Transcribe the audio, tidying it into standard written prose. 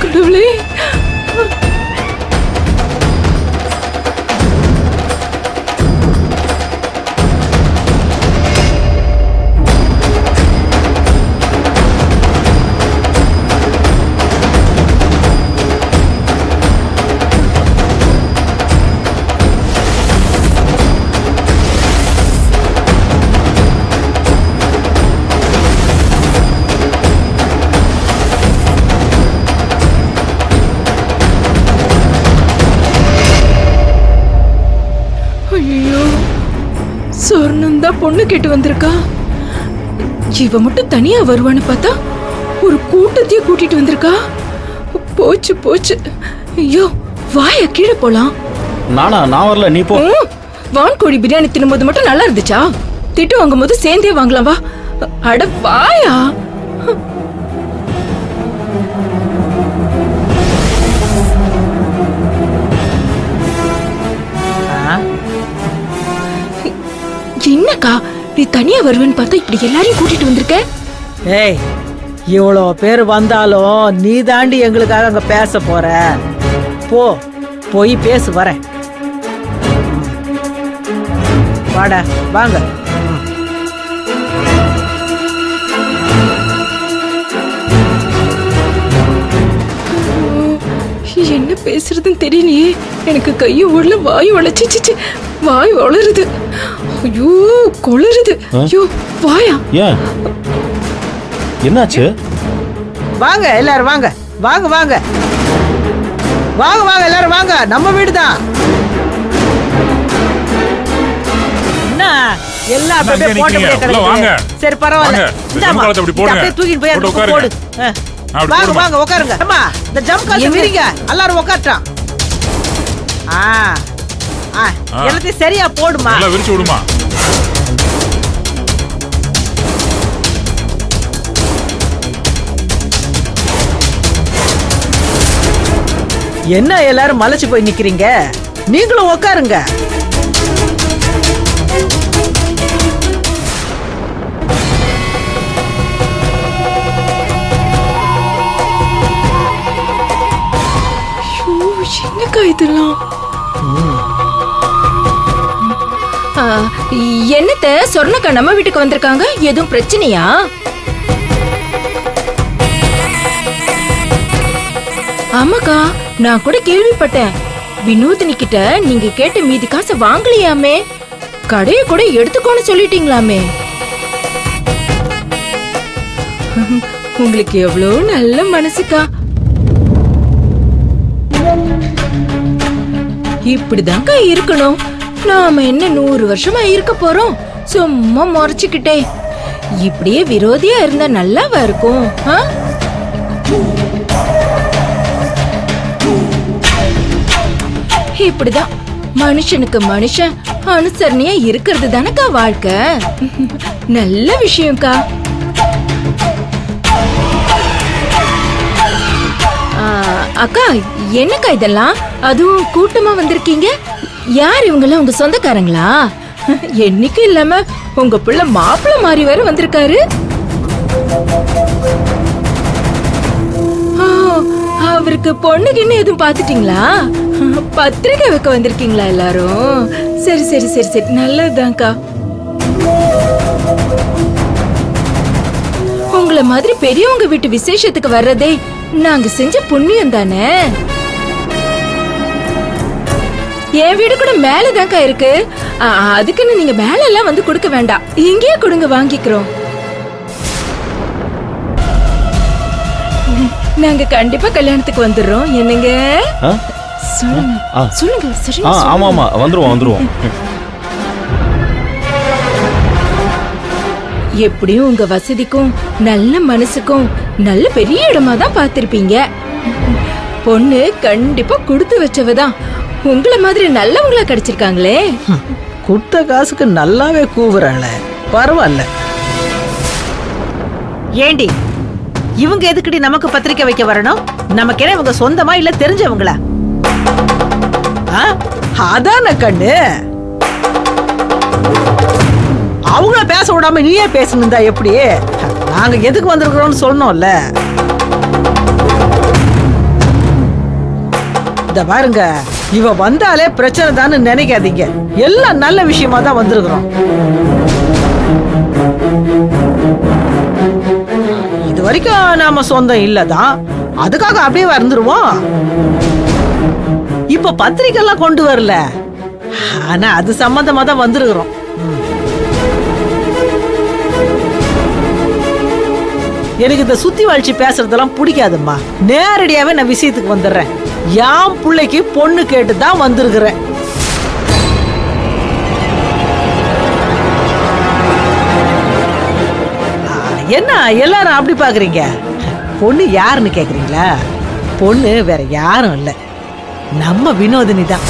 கடவுளே. சொர்ணந்தா பொண்ணு கேட்டு வந்திருக்கா. இவ மட்டும் தனியா வருவான்னு பார்த்தா ஒரு கூட்டத்தையே கூட்டிட்டு வந்திருக்கா. போச்சு போச்சு. ஐயோ, வாய கீழே போலாம். நான் வரல, நீ போ. வான்கோழி பிரியாணி தின்னும்போது மட்டும் நல்லா இருந்துச்சா? திட்டு வாங்கும் போது சேர்ந்தே வாங்கலாம் வா. அட வாயா. என்னக்கா நீ தனியா வருவேன்னு பார்த்தா இப்படி எல்லாரையும் கூட்டிட்டு வந்திருக்க? ஏய், இவ்வளோ பேர் வந்தாலும் நீ தாண்டி எங்களுக்காக அங்க பேச போற. போய் பேசு வரேன். வாடா வாங்க. என்ன பேசுறதுன்னு தெரியலையே. எனக்கு கையும் ஓடல, வாயும் உழைச்சிச்சு. வாய் வளருது. ஐயோ கொளருது. ஐயோ வாயா. ஏன் என்னாச்சு? வாங்க எல்லாரும் வாங்க வாங்க வாங்க வாங்க வாங்க எல்லாரும் வாங்க. நம்ம வீடுதான். என்ன எல்லா அப்படியே போட்டு கிடக்கு. சரி பரவாயில்ல. இந்தாமா அப்படியே தூக்கிட்டு போய் அந்த போடு. வாங்க வாங்க உட்காருங்க. அம்மா இந்த ஜம்ப் கால் விரிங்க. எல்லாரும் உட்கார்றான். எல்லாத்தையும் சரியா போடுமா. எல்லாம் விரிச்சு விடுமா. என்ன எல்லாரும் மலைச்சு போய் நிக்கிறீங்க? நீங்களும் உட்காருங்க. என்னக்கா இதெல்லாம்? என்னத்த சொர்ணக்கா நம்ம வீட்டுக்கு வந்திருக்காங்க? எதுவும் பிரச்சனையா? ஆமாக்கா, நான் கூட கேள்விப்பட்டேன். வினோதினி கிட்ட நீங்க கேட்ட மீதி காசை வாங்கலையாமே, கடைய கூட எடுத்துக்கோன்னு சொல்லிட்டீங்களாமே. உங்களுக்கு எவ்வளவு நல்ல மனசுக்கா. இப்படிதான்க்கா இருக்கணும். நாம என்ன 100 வருஷமா இருக்க போறோம்? சும்மா முறைச்சுக்கிட்டே இப்படியே விரோதியா இருந்தா நல்லாவா இருக்கும்? இப்படிதான் மனுஷனுக்கு மனுஷன் அனுசரணையா இருக்கிறது தானக்கா வாழ்க்கை. நல்ல விஷயம்க்கா. அக்கா என்னக்கா இதெல்லாம்? அதுவும் கூட்டமா வந்திருக்கீங்க. யார் இவங்கெல்லாம்? உங்க சொந்தக்காரங்களா? என்னைக்கு இல்லாம உங்க பிள்ளை மாப்பிள்ளை மாறி வேற வந்திருக்காரு. அவருக்கு பொண்ணுக்குன்னு எதுவும் பாத்துட்டீங்களா? பத்திரிக்கை வைக்க வந்திருக்கீங்களா எல்லாரும்? சரி சரி சரி சரி, நல்லதுதான்க்கா. உங்களை மாதிரி பெரியவங்க வீட்டு விசேஷத்துக்கு வர்றதே நாங்க செஞ்ச புண்ணியம் தானே. என் வீடு கூட மேலதான்க்கா இருக்கு. அதுக்குன்னு நீங்க மேல எல்லாம் வந்து கொடுக்க வேண்டாம், இங்கேயே கொடுங்க, வாங்கிக்கிறோம். நாங்க கண்டிப்பா கல்யாணத்துக்கு வந்துடுறோம். என்னங்க சொல்லுங்க சொல்லுங்க. ஆமா ஆமா வந்துருவோம். எப்படியும் உங்க வசதிக்கும் நல்ல மனசுக்கும் நல்ல பெரிய இடமா தான் பாத்திருப்பீங்க. பொண்ணு கண்டிப்பா கொடுத்து வச்சவதான். உங்களை மாதிரி நல்லவங்களா கிடைச்சிருக்காங்களே. கொடுத்த காசுக்கு நல்லாவே கூவுறாள. பரவாயில்ல. ஏண்டி இவங்க எதுக்குடி நமக்கு பத்திரிக்கை வைக்க வரணும்? நமக்கு என்ன இவங்க சொந்தமா இல்ல தெரிஞ்சவங்களா? அதான கண்ணு. அவங்கள பேச விடாம நீயே பேசணுந்தா எப்படி? நாங்க எதுக்கு வந்திருக்கிறோம்னு சொன்னோம்ல. இத பாருங்க, இவ வந்தாலே பிரச்சனை தான்னு நினைக்காதீங்க. எல்லாம் நல்ல விஷயமா தான் வந்திருக்கிறோம். இது வரைக்கும் நாம சொந்தம் இல்லதான், அதுக்காக அப்படியே வந்துருவோம். இப்ப பத்திரிக்கை எல்லாம் கொண்டு வரல, ஆனா அது சம்பந்தமா தான் வந்திருக்கிறோம். எனக்கு இந்த சுத்தி வளைச்சு பேசுறதெல்லாம் பிடிக்காதும்மா. நேரடியாவே நான் விஷயத்துக்கு வந்துடுறேன். யாம் பிள்ளைக்கு பொண்ணு கேட்டு தான் வந்திருக்கிறேன். என்ன எல்லாரும் அப்படி பாக்குறீங்க? பொண்ணு யாருன்னு கேக்குறீங்களா? பொண்ணு வேற யாரும் இல்ல, நம்ம வினோதினி தான்.